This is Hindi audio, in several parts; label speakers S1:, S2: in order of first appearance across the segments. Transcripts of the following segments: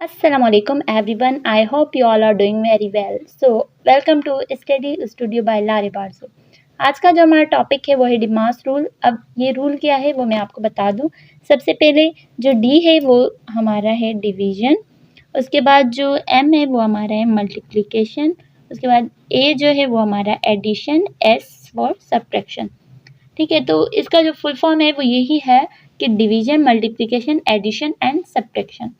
S1: Assalamualaikum everyone. I hope you all are doing very well. So, welcome to Study Studio by लारे बारसो। आज का जो हमारा टॉपिक है वो है डिमास रूल। अब ये रूल क्या है वो मैं आपको बता दूं। सबसे पहले जो डी है वो हमारा है डिवीजन, उसके बाद जो एम है वो हमारा है मल्टीप्लिकेशन, उसके बाद ए जो है वो हमारा एडिशन, एस फॉर सब्ट्रैक्शन। ठीक है, तो इसका जो फुल फॉर्म है वो यही है कि division, multiplication, addition and subtraction.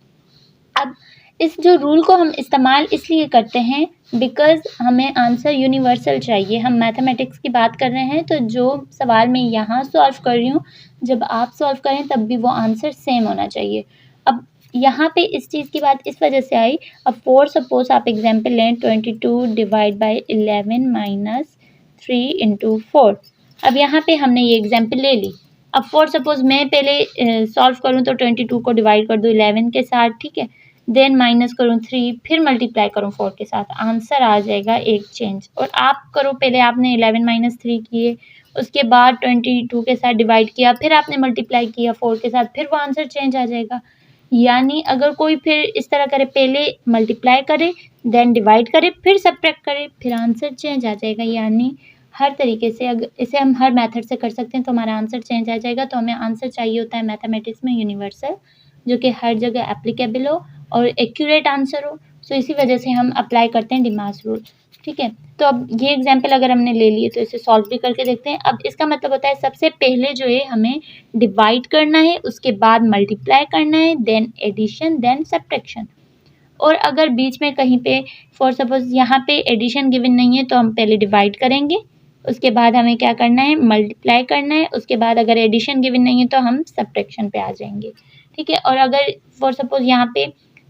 S1: अब इस जो रूल को हम इस्तेमाल इसलिए करते हैं बिकॉज हमें आंसर यूनिवर्सल चाहिए। हम मैथमेटिक्स की बात कर रहे हैं, तो जो सवाल मैं यहाँ सॉल्व कर रही हूँ जब आप सॉल्व करें तब भी वो आंसर सेम होना चाहिए। अब यहाँ पे इस चीज़ की बात इस वजह से आई। अब फॉर सपोज आप एग्जाम्पल लें 22 डिवाइड बाई 11 माइनस 3 इंटू 4। अब यहाँ पे हमने ये एग्जाम्पल ले ली। अब फॉर सपोज मैं पहले सॉल्व करूँ तो 22 को डिवाइड कर दूँ 11 के साथ, ठीक है, देन माइनस करूँ 3, फिर मल्टीप्लाई करूँ 4 के साथ, आंसर आ जाएगा एक चेंज। और आप करो, पहले आपने 11 माइनस 3 किए, उसके बाद 22 के साथ डिवाइड किया, फिर आपने मल्टीप्लाई किया 4 के साथ, फिर वो आंसर चेंज आ जाएगा। यानी अगर कोई फिर इस तरह करे, पहले मल्टीप्लाई करे देन डिवाइड करे फिर सब्ट्रैक्ट करे, फिर आंसर चेंज आ जाएगा। यानी हर तरीके से अगर इसे हम हर मेथड से कर सकते हैं तो हमारा आंसर चेंज आ जाएगा। तो हमें आंसर चाहिए होता है मैथमेटिक्स में यूनिवर्सल, जो कि हर जगह एप्लीकेबल हो और एक्यूरेट आंसर हो। सो इसी वजह से हम अप्लाई करते हैं डिमास रूल। ठीक है, तो अब ये एग्जाम्पल अगर हमने ले लिए तो इसे सॉल्व भी करके देखते हैं। अब इसका मतलब होता है सबसे पहले जो है हमें डिवाइड करना है, उसके बाद मल्टीप्लाई करना है, देन एडिशन, देन सब्ट्रैक्शन। और अगर बीच में कहीं पे फॉर सपोज यहाँ पे एडिशन गिवन नहीं है तो हम पहले डिवाइड करेंगे, उसके बाद हमें क्या करना है, मल्टीप्लाई करना है, उसके बाद अगर एडिशन गिवन नहीं है तो हम सब्ट्रैक्शन पे आ जाएंगे। ठीक है, और अगर फॉर सपोज यहाँ पे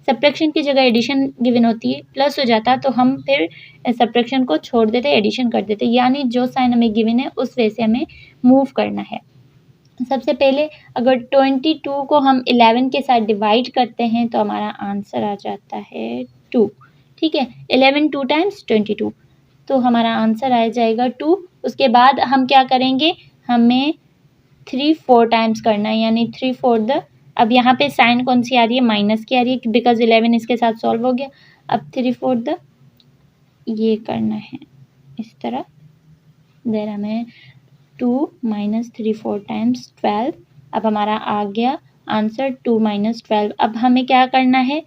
S1: सब्ट्रैक्शन की जगह एडिशन गिवन होती है, प्लस हो जाता, तो हम फिर सब्ट्रैक्शन को छोड़ देते, एडिशन कर देते। यानी जो साइन हमें गिवन है उस वे से हमें मूव करना है। सबसे पहले अगर 22 को हम 11 के साथ डिवाइड करते हैं तो हमारा आंसर आ जाता है 2। ठीक है, 11 2 टाइम्स 22, तो हमारा आंसर आ जाएगा 2। उसके बाद हम क्या करेंगे, हमें 3 4 टाइम्स करना है, यानी 3 4 द। अब यहाँ पे साइन कौन सी आ रही है, माइनस की आ रही है, बिकॉज 11 इसके साथ सॉल्व हो गया। अब 3 4 द ये करना है इस तरह, देन हमें 2 माइनस 3 4 टाइम्स 12। अब हमारा आ गया आंसर 2 माइनस 12। अब हमें क्या करना है,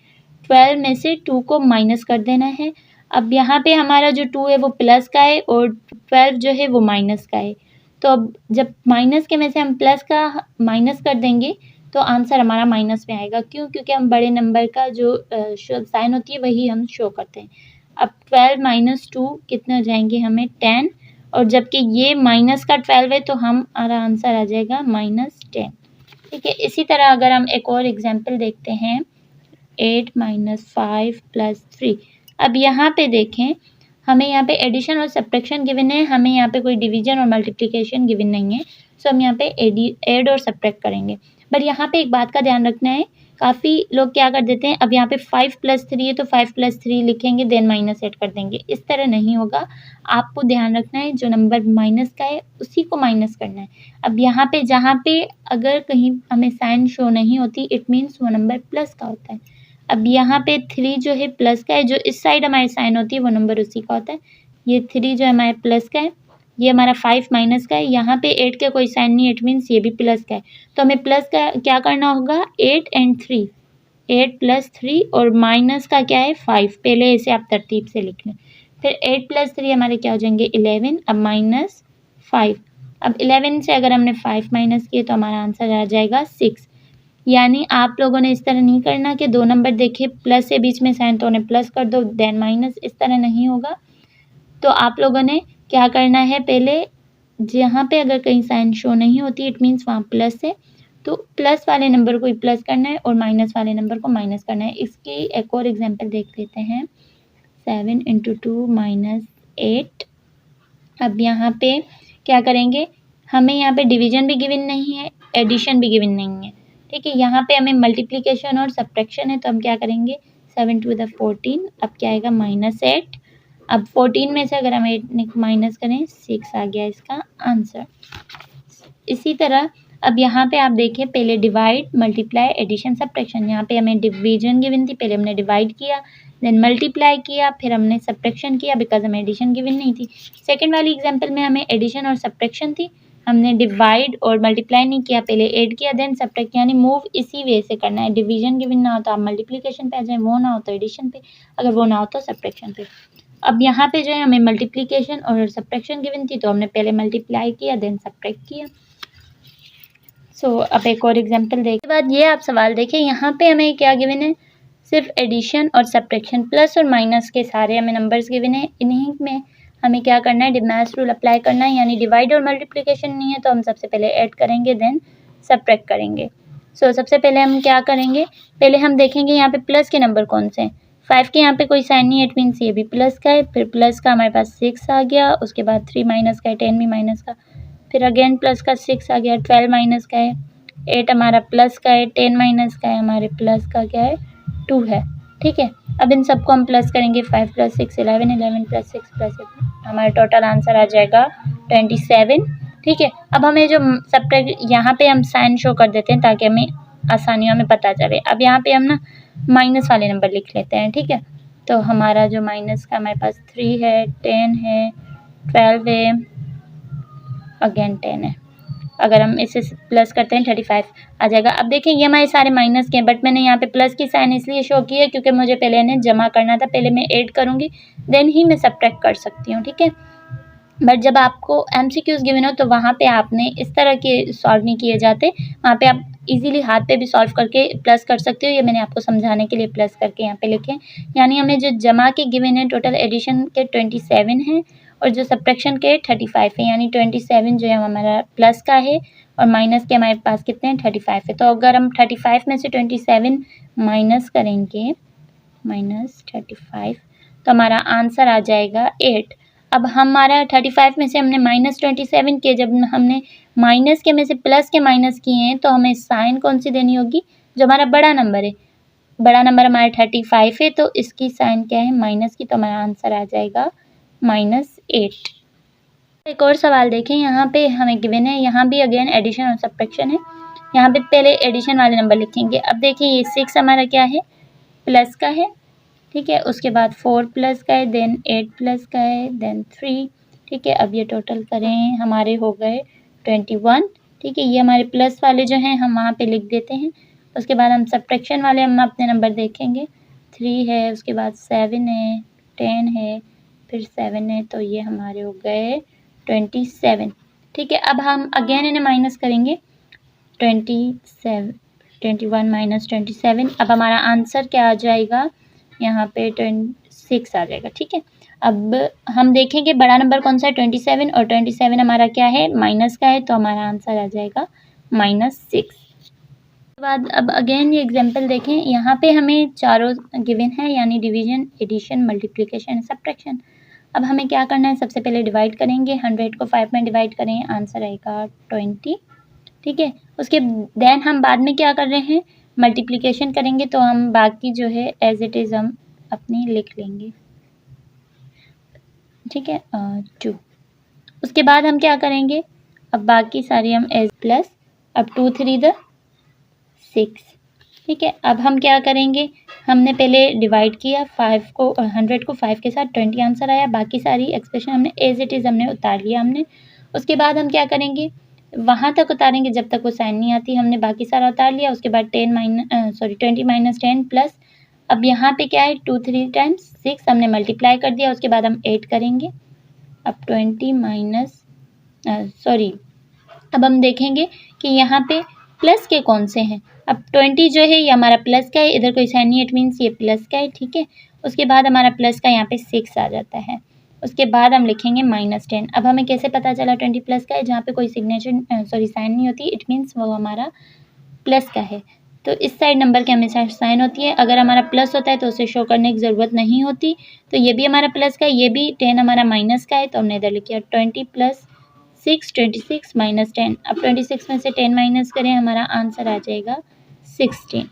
S1: 12 में से 2 को माइनस कर देना है। अब यहाँ पे हमारा जो 2 है वो प्लस का है और 12 जो है वो माइनस का है। तो अब जब माइनस के में से हम प्लस का माइनस कर देंगे तो आंसर हमारा माइनस में आएगा। क्यों? क्योंकि हम बड़े नंबर का जो साइन होती है वही हम शो करते हैं। अब 12 माइनस 2 कितने हो जाएंगे, हमें 10, और जबकि ये माइनस का 12 है तो हमारा आंसर आ जाएगा -10। ठीक है, इसी तरह अगर हम एक और एग्जाम्पल देखते हैं 8 माइनस 5 प्लस 3। अब यहाँ पे देखें, हमें यहाँ पे एडिशन और सब्ट्रैक्शन गिवन है, हमें यहाँ पे कोई डिवीजन और मल्टीप्लिकेशन गिवन नहीं है। सो हम यहाँ पे ऐड और सब्ट्रैक्ट करेंगे। पर यहाँ पे एक बात का ध्यान रखना है, काफ़ी लोग क्या कर देते हैं, अब यहाँ पे 5 प्लस 3 है तो 5 प्लस 3 लिखेंगे, देन माइनस ऐड कर देंगे। इस तरह नहीं होगा, आपको ध्यान रखना है जो नंबर माइनस का है उसी को माइनस करना है। अब यहाँ पे जहाँ पे अगर कहीं हमें साइन शो नहीं होती, इट मीन्स वो नंबर प्लस का होता है। अब यहाँ पे 3 जो है प्लस का है, जो इस साइड हमारी साइन होती है वो नंबर उसी का होता है। ये 3 जो है हमारे प्लस का है, ये हमारा 5 माइनस का है, यहाँ पे 8 का कोई साइन नहीं, इट मीन्स ये भी प्लस का है। तो हमें प्लस का क्या करना होगा, 8 एंड 3, 8 प्लस 3, और माइनस का क्या है 5। पहले इसे आप तरतीब से लिख लें। फिर 8 प्लस 3 हमारे क्या हो जाएंगे 11, अब माइनस 5। अब 11 से अगर हमने 5 माइनस किए तो हमारा आंसर आ जाएगा 6। यानी आप लोगों ने इस तरह नहीं करना कि दो नंबर देखे प्लस से बीच में साइन तो उन्हें प्लस कर दो देन माइनस, इस तरह नहीं होगा। तो आप लोगों ने क्या करना है, पहले जहाँ पे अगर कहीं साइन शो नहीं होती इट मीन्स वहाँ प्लस है, तो प्लस वाले नंबर को ही प्लस करना है और माइनस वाले नंबर को माइनस करना है। इसकी एक और एग्जांपल देख लेते हैं, 7 इंटू 2 माइनस 8। अब यहाँ पे क्या करेंगे, हमें यहाँ पे डिवीजन भी गिवन नहीं है, एडिशन भी गिवन नहीं है। ठीक है, यहाँ पे हमें मल्टीप्लिकेशन और सब्ट्रैक्शन है, तो हम क्या करेंगे 7 टू द 14। अब क्या आएगा -8। अब 14 में से अगर हम 8 माइनस करें 6 आ गया इसका आंसर। इसी तरह अब यहाँ पे आप देखिए पहले डिवाइड, मल्टीप्लाई, एडिशन, सब्ट्रैक्शन। यहाँ पे हमें डिवीजन गिवन थी, पहले हमने डिवाइड किया, देन मल्टीप्लाई किया, फिर हमने सब्ट्रैक्शन किया बिकॉज हमें एडिशन गिवन नहीं थी। सेकंड वाली एग्जांपल में हमें एडिशन और सब्ट्रैक्शन थी, हमने डिवाइड और मल्टीप्लाई नहीं किया, पहले ऐड किया देन सब्ट्रैक्ट, यानी मूव इसी वे से करना है। डिवीजन गिवन ना हो तो आप मल्टीप्लिकेशन पे आ जाए, वो ना हो तो एडिशन पे, अगर वो ना हो तो सब्ट्रैक्शन पे। अब यहाँ पे जो है हमें मल्टीप्लिकेशन और सब्ट्रैक्शन गिवन थी तो हमने पहले मल्टीप्लाई किया देन सब्ट्रैक्ट किया। अब एक और एग्जांपल देखिए। बाद ये आप सवाल देखिए, यहाँ पे हमें क्या गिवन है, सिर्फ एडिशन और सब्ट्रैक्शन, प्लस और माइनस के सारे हमें नंबर्स गिवन है। इन्हीं में हमें क्या करना है, डिमास रूल अप्लाई करना है, यानी डिवाइड और मल्टीप्लिकेशन नहीं है तो हम सबसे पहले ऐड करेंगे देन सब्ट्रैक्ट करेंगे। सबसे पहले हम क्या करेंगे, पहले हम देखेंगे यहाँ पे प्लस के नंबर कौन से हैं। 5 के यहाँ पे कोई साइन नहीं है, इट मीन्स ये भी प्लस का है। फिर प्लस का हमारे पास 6 आ गया, उसके बाद 3 माइनस का है, 10 भी माइनस का, फिर अगेन प्लस का 6 आ गया, 12 माइनस का है, 8 हमारा प्लस का है, 10 माइनस का है, हमारे प्लस का क्या है 2 है। ठीक है, अब इन सबको हम प्लस करेंगे, 5 + 6 11, 11 + 6 + 8, हमारा टोटल आंसर आ जाएगा 27। ठीक है, अब हमें जो सब्ट्रैक्ट, यहाँ पे हम साइन शो कर देते हैं ताकि हमें आसानियों में पता चले। अब यहाँ पे हम ना माइनस वाले नंबर लिख लेते हैं। ठीक है, तो हमारा जो माइनस का हमारे पास 3 है, 10 है, 12 है, अगेन 10 है। अगर हम इसे प्लस करते हैं 35 आ जाएगा। अब देखें ये हमारे सारे माइनस के हैं, बट मैंने यहाँ पे प्लस की साइन इसलिए शो की है क्योंकि मुझे पहले इन्हें जमा करना था, पहले मैं ऐड करूँगी देन ही मैं सब्ट्रैक्ट कर सकती हूँ। ठीक है, बट जब आपको MCQs गिवन हो तो वहाँ पे आपने इस तरह के सॉल्व नहीं किए जाते, वहाँ पे आप इजीली हाथ पे भी सॉल्व करके प्लस कर सकते हो। ये मैंने आपको समझाने के लिए प्लस करके यहाँ पे लिखे, यानी हमें जो जमा के गिवन है टोटल एडिशन के 27 हैं और जो सब्ट्रैक्शन के 35 है, यानी 27 जो है हमारा प्लस का है और माइनस के हमारे पास कितने हैं 35 है। तो अगर हम 35 में से 27 माइनस करेंगे, -35, तो हमारा आंसर आ जाएगा 8। अब हमारा 35 में से हमने -27 किए, जब हमने माइनस के में से प्लस के माइनस किए हैं तो हमें साइन कौन सी देनी होगी, जो हमारा बड़ा नंबर है, बड़ा नंबर हमारा 35 है तो इसकी साइन क्या है माइनस की, तो हमारा आंसर आ जाएगा -8। एक और सवाल देखें, यहाँ पे हमें गिवन है, यहाँ भी अगेन एडिशन और सब्ट्रैक्शन है। यहाँ पे पहले एडिशन वाले नंबर लिखेंगे। अब देखिए ये 6 हमारा क्या है, प्लस का है। ठीक है, उसके बाद 4 प्लस का है, देन 8 प्लस का है, देन 3। ठीक है, अब ये टोटल करें हमारे हो गए 21। ठीक है, ये हमारे प्लस वाले जो हैं हम वहाँ पे लिख देते हैं। उसके बाद हम सब्ट्रैक्शन वाले हम अपने नंबर देखेंगे, 3 है, उसके बाद 7 है, 10 है, फिर 7 है, तो ये हमारे हो गए 27। ठीक है, अब हम अगेन इन्हें माइनस करेंगे, 21 माइनस 27, अब हमारा आंसर क्या आ जाएगा, यहाँ पे 26 आ जाएगा। ठीक है, अब हम देखेंगे बड़ा नंबर कौन सा है 27, और 27 हमारा क्या है माइनस का है, तो हमारा आंसर आ जाएगा -6। उसके बाद अब अगेन ये एग्जांपल देखें, यहाँ पे हमें चारों गिवन है, यानी डिवीजन, एडिशन, मल्टीप्लिकेशन, सब्ट्रैक्शन। अब हमें क्या करना है, सबसे पहले डिवाइड करेंगे, 100 को 5 में डिवाइड करें, आंसर आएगा 20। ठीक है, उसके देन हम बाद में क्या कर रहे हैं, मल्टीप्लिकेशन करेंगे, तो हम बाकी जो है एज इट इज़ हम अपनी लिख लेंगे। ठीक है, 2। उसके बाद हम क्या करेंगे, अब बाकी सारी हम एज प्लस, अब 2 3 6। ठीक है, अब हम क्या करेंगे, हमने पहले डिवाइड किया 5 को 100 को 5 के साथ, 20 आंसर आया, बाकी सारी एक्सप्रेशन हमने एज इट इज़ हमने उतार लिया हमने। उसके बाद हम क्या करेंगे, वहाँ तक उतारेंगे जब तक वो साइन नहीं आती, हमने बाकी सारा उतार लिया। उसके बाद 20 - 10 प्लस, अब यहाँ पे क्या है 2 3 टाइम्स 6 हमने मल्टीप्लाई कर दिया, उसके बाद हम 8 करेंगे। अब 20 माइनस अब हम देखेंगे कि यहाँ पे प्लस के कौन से हैं। अब 20 जो है ये हमारा प्लस का है, इधर कोई साइन नहीं, इट मीन्स ये प्लस का है। ठीक है, उसके बाद हमारा प्लस का यहाँ पे 6 आ जाता है। उसके बाद हम लिखेंगे -10। अब हमें कैसे पता चला 20 प्लस का है, जहाँ पे कोई साइन नहीं होती, इट मीन्स वो हमारा प्लस का है। तो इस साइड नंबर के हमेशा साइन होती है, अगर हमारा प्लस होता है तो उसे शो करने की ज़रूरत नहीं होती। तो ये भी हमारा प्लस का है, ये भी 10 हमारा माइनस का है, तो हमने इधर लिखा 20 + 6 26 - 10। अब 26 में से 10 माइनस करें, हमारा आंसर आ जाएगा 16।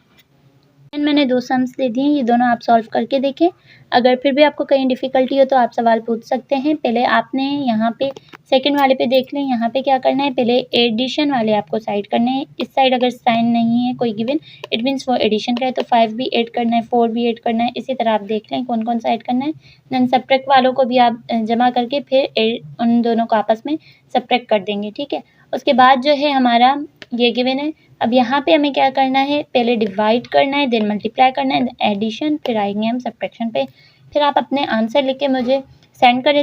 S1: मैंने 2 सम्स दे दिए हैं, ये दोनों आप सॉल्व करके देखें। अगर फिर भी आपको कहीं डिफ़िकल्टी हो तो आप सवाल पूछ सकते हैं। पहले आपने यहाँ पे सेकंड वाले पे देख लें, यहाँ पे क्या करना है, पहले एडिशन वाले आपको साइड करने हैं। इस साइड अगर साइन नहीं है कोई गिवन, इट मीन्स वो एडिशन का है, तो 5 भी ऐड करना है, 4 भी ऐड करना है। इसी तरह आप देख लें कौन-कौन सा ऐड करना है। देन सब्ट्रैक्ट वालों को भी आप जमा करके फिर उन दोनों को आपस में सब्ट्रैक्ट कर देंगे, ठीक है। उसके बाद जो है हमारा ये गिवन है। अब यहाँ पे हमें क्या करना है, पहले डिवाइड करना है, देन मल्टीप्लाई करना है, एडिशन, फिर आएंगे हम सब्ट्रैक्शन पे। फिर आप अपने आंसर लिख के मुझे सेंड करें।